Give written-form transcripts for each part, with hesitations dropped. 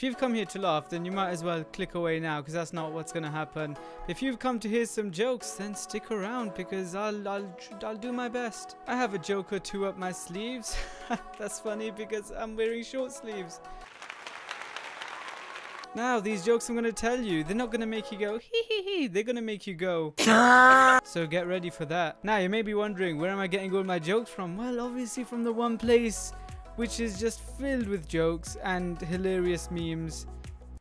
If you've come here to laugh, then you might as well click away now, because that's not what's going to happen. If you've come to hear some jokes, then stick around, because I'll do my best. I have a joke or two up my sleeves. That's funny because I'm wearing short sleeves. Now, these jokes I'm going to tell you, they're not going to make you go hee hee hee, they're going to make you go. So get ready for that. Now, you may be wondering, where am I getting all my jokes from? Well, obviously from the one place which is just filled with jokes and hilarious memes.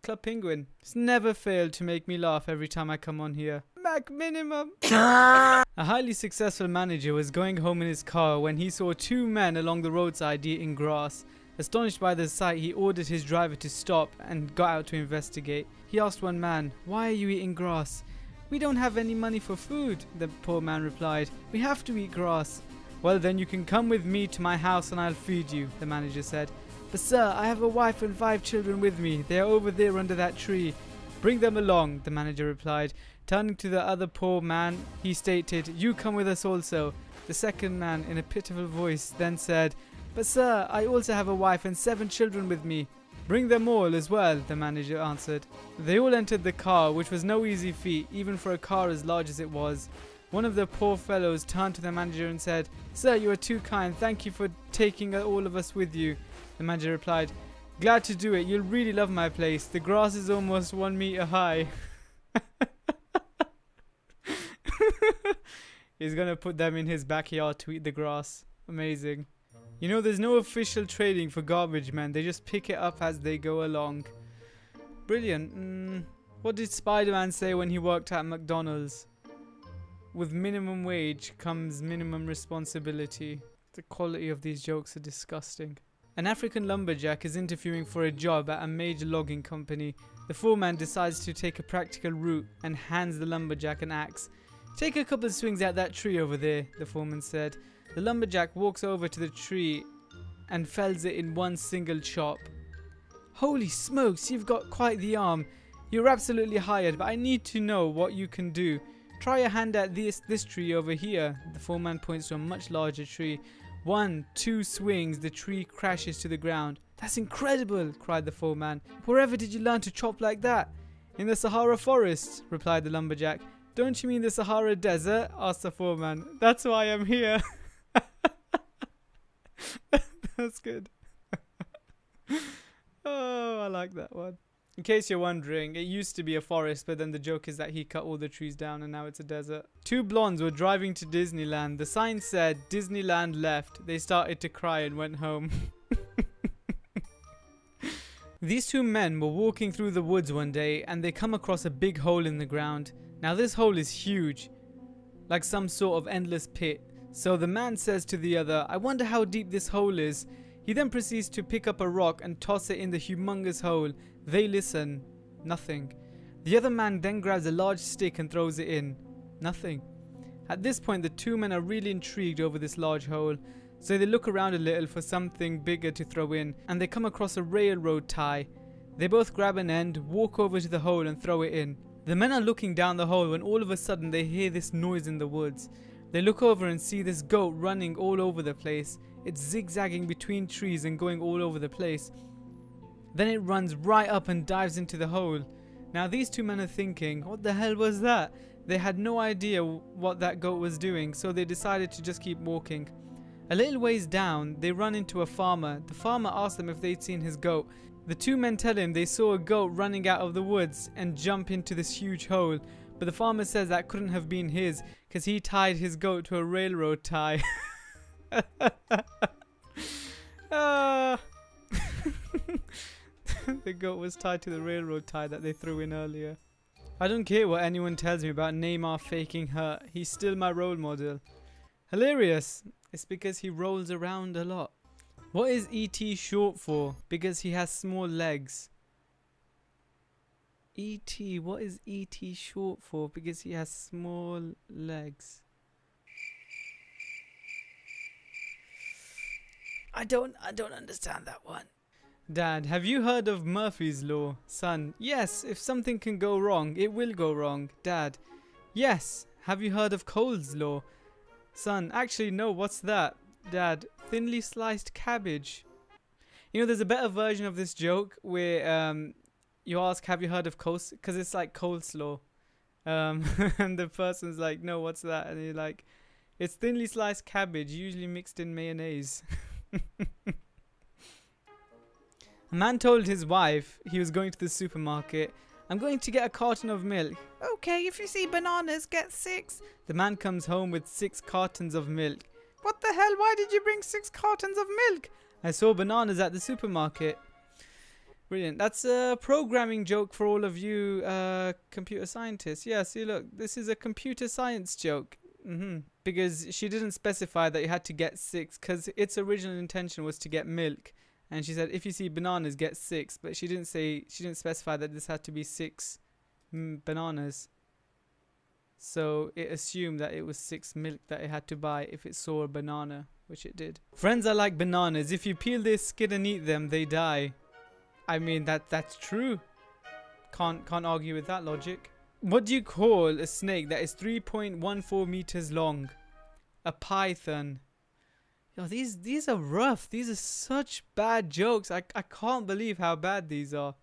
Club Penguin. It's never failed to make me laugh every time I come on here. Mac minimum. A highly successful manager was going home in his car when he saw two men along the roadside eating grass. Astonished by the sight, he ordered his driver to stop and got out to investigate. He asked one man, "Why are you eating grass?" "We don't have any money for food," the poor man replied. "We have to eat grass." "Well, then you can come with me to my house and I'll feed you," the manager said. "But sir, I have a wife and 5 children with me. They are over there under that tree." "Bring them along," the manager replied. Turning to the other poor man, he stated, "You come with us also." The second man, in a pitiful voice, then said, "But sir, I also have a wife and 7 children with me." "Bring them all as well," the manager answered. They all entered the car, which was no easy feat, even for a car as large as it was. One of the poor fellows turned to the manager and said, "Sir, you are too kind. Thank you for taking all of us with you." The manager replied, "Glad to do it. You'll really love my place. The grass is almost 1 meter high." He's gonna put them in his backyard to eat the grass. Amazing. You know, there's no official trading for garbage men. They just pick it up as they go along. Brilliant. What did Spider-Man say when he worked at McDonald's? "With minimum wage comes minimum responsibility." The quality of these jokes are disgusting. An African lumberjack is interviewing for a job at a major logging company. The foreman decides to take a practical route and hands the lumberjack an axe. "Take a couple of swings at that tree over there," the foreman said. The lumberjack walks over to the tree and fells it in one single chop. "Holy smokes, you've got quite the arm. You're absolutely hired, but I need to know what you can do. Try a hand at this tree over here." The foreman points to a much larger tree. 1, 2 swings, the tree crashes to the ground. "That's incredible," cried the foreman. "Wherever did you learn to chop like that?" "In the Sahara forest," replied the lumberjack. "Don't you mean the Sahara Desert?" asked the foreman. "That's why I'm here." That's good. Oh, I like that one. In case you're wondering, it used to be a forest, but then the joke is that he cut all the trees down and now it's a desert. Two blondes were driving to Disneyland. The sign said Disneyland left. They started to cry and went home. These two men were walking through the woods one day and they come across a big hole in the ground. Now this hole is huge, like some sort of endless pit. So the man says to the other, "I wonder how deep this hole is." He then proceeds to pick up a rock and toss it in the humongous hole. They listen. Nothing. The other man then grabs a large stick and throws it in. Nothing. At this point, the two men are really intrigued over this large hole. So they look around a little for something bigger to throw in, and they come across a railroad tie. They both grab an end, walk over to the hole and throw it in. The men are looking down the hole when all of a sudden they hear this noise in the woods. They look over and see this goat running all over the place. It's zigzagging between trees and going all over the place. Then it runs right up and dives into the hole. Now these two men are thinking, what the hell was that? They had no idea what that goat was doing, so they decided to just keep walking. A little ways down, they run into a farmer. The farmer asks them if they'd seen his goat. The two men tell him they saw a goat running out of the woods and jump into this huge hole. But the farmer says that couldn't have been his, because he tied his goat to a railroad tie. The goat was tied to the railroad tie that they threw in earlier. I don't care what anyone tells me about Neymar faking hurt. He's still my role model. Hilarious. It's because he rolls around a lot. What is E.T. short for? Because he has small legs. E.T. What is E.T. short for? Because he has small legs. I don't understand that one. Dad, have you heard of Murphy's Law? Son, yes, if something can go wrong, it will go wrong. Dad, yes, have you heard of Cole's Law? Son, actually no, what's that? Dad, thinly sliced cabbage. You know, there's a better version of this joke where you ask, have you heard of coleslaw? Because it's like coleslaw. And the person's like, no, what's that? And you're like, it's thinly sliced cabbage, usually mixed in mayonnaise. A man told his wife he was going to the supermarket. I'm going to get a carton of milk. Okay, if you see bananas, get 6. The man comes home with 6 cartons of milk. What the hell? Why did you bring 6 cartons of milk? I saw bananas at the supermarket. Brilliant. That's a programming joke for all of you computer scientists. Yeah, see, look, this is a computer science joke. Because she didn't specify that you had to get 6, because its original intention was to get milk. And she said, if you see bananas, get 6. But she didn't specify that this had to be 6 bananas. So it assumed that it was 6 milk that it had to buy if it saw a banana, which it did. Friends are like bananas. If you peel their skin and eat them, they die. I mean, that's true. Can't argue with that logic. What do you call a snake that is 3.14 meters long? A python. Yo, these are rough. These are such bad jokes. I can't believe how bad these are.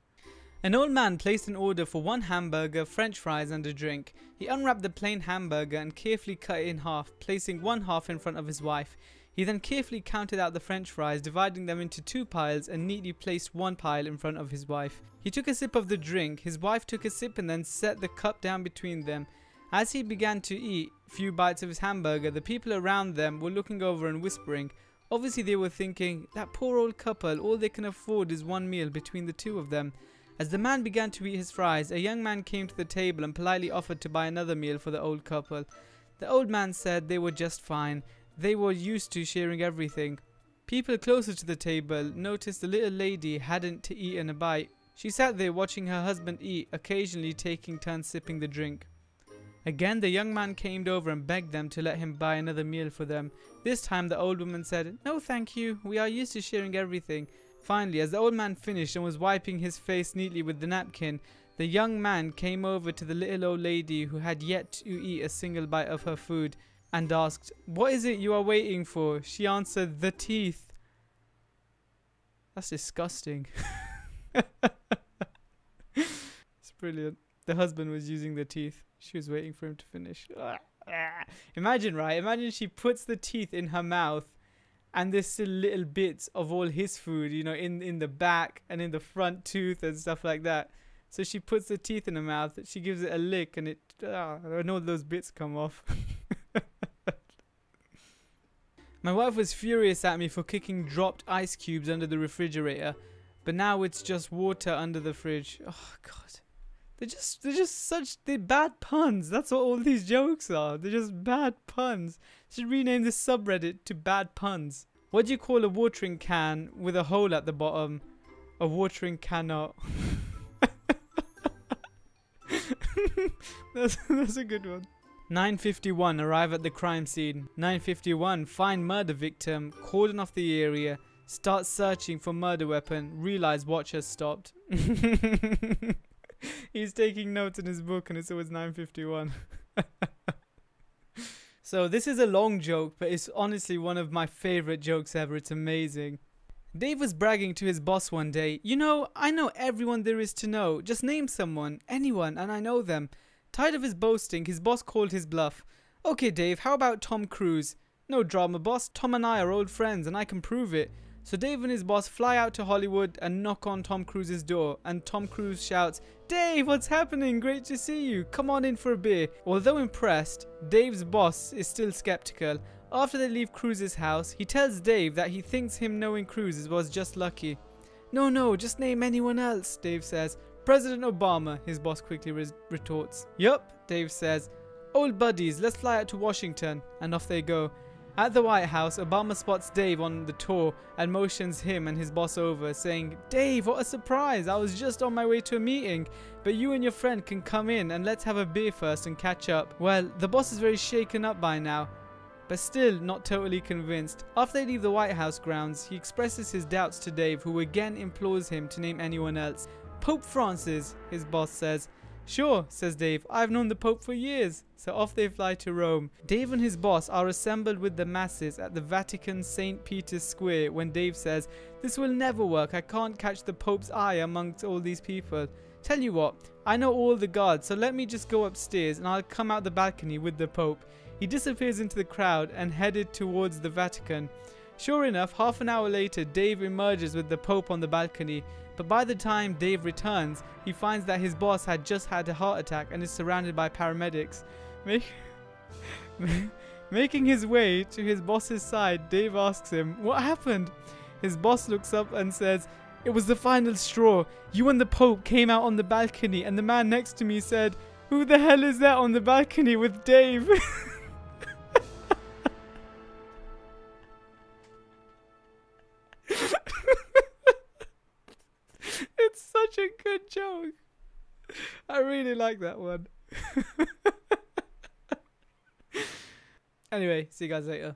An old man placed an order for 1 hamburger, french fries and a drink. He unwrapped the plain hamburger and carefully cut it in half, placing 1 half in front of his wife. He then carefully counted out the french fries, dividing them into 2 piles and neatly placed 1 pile in front of his wife. He took a sip of the drink, his wife took a sip and then set the cup down between them. As he began to eat a few bites of his hamburger, the people around them were looking over and whispering. Obviously they were thinking, that poor old couple, all they can afford is 1 meal between the 2 of them. As the man began to eat his fries, a young man came to the table and politely offered to buy another meal for the old couple. The old man said they were just fine. They were used to sharing everything. People closer to the table noticed the little lady hadn't eaten a bite. She sat there watching her husband eat, occasionally taking turns sipping the drink. Again, the young man came over and begged them to let him buy another meal for them. This time the old woman said, "No thank you, we are used to sharing everything." Finally, as the old man finished and was wiping his face neatly with the napkin, the young man came over to the little old lady who had yet to eat a single bite of her food and asked, "What is it you are waiting for?" She answered, "The teeth." That's disgusting. It's brilliant. The husband was using the teeth. She was waiting for him to finish. Imagine, right? Imagine she puts the teeth in her mouth and there's still little bits of all his food, you know, in the back and in the front tooth and stuff like that. So she puts the teeth in her mouth, she gives it a lick and and all those bits come off. My wife was furious at me for kicking dropped ice cubes under the refrigerator, but now it's just water under the fridge. Oh God, they're bad puns. That's what all these jokes are. They're just bad puns. Should rename this subreddit to bad puns. What do you call a watering can with a hole at the bottom? A watering cannot. That's a good one. 9:51, arrive at the crime scene. 9:51, find murder victim, cordon off the area, start searching for murder weapon, realize watch has stopped. He's taking notes in his book and it's always 9:51. So this is a long joke, but it's honestly one of my favorite jokes ever. It's amazing. Dave was bragging to his boss one day, "You know, I know everyone there is to know. Just name someone, anyone, and I know them." Tired of his boasting, his boss called his bluff. "Okay, Dave, how about Tom Cruise?" "No drama, boss. Tom and I are old friends, and I can prove it." So Dave and his boss fly out to Hollywood and knock on Tom Cruise's door, and Tom Cruise shouts, "Dave, what's happening? Great to see you. Come on in for a beer." Although impressed, Dave's boss is still skeptical. After they leave Cruise's house, he tells Dave that he thinks him knowing Cruise was just lucky. No, just name anyone else," Dave says. "President Obama," his boss quickly retorts. "Yup," Dave says. "Old buddies, let's fly out to Washington," and off they go. At the White House, Obama spots Dave on the tour and motions him and his boss over, saying, "Dave, what a surprise. I was just on my way to a meeting, but you and your friend can come in and let's have a beer first and catch up." Well, the boss is very shaken up by now, but still not totally convinced. After they leave the White House grounds, he expresses his doubts to Dave, who again implores him to name anyone else. "Pope Francis," his boss says. Sure, says Dave. I've known the Pope for years. So off they fly to Rome. Dave and his boss are assembled with the masses at the Vatican St. Peter's Square when Dave says, this will never work. I can't catch the Pope's eye amongst all these people. Tell you what, I know all the guards, so let me just go upstairs and I'll come out the balcony with the Pope. He disappears into the crowd and headed towards the Vatican. Sure enough, half an hour later, Dave emerges with the Pope on the balcony. But by the time Dave returns, he finds that his boss had just had a heart attack and is surrounded by paramedics. Making his way to his boss's side, Dave asks him, what happened? His boss looks up and says, it was the final straw. You and the Pope came out on the balcony and the man next to me said, who the hell is that on the balcony with Dave? It's such a good joke. I really like that one. Anyway, see you guys later.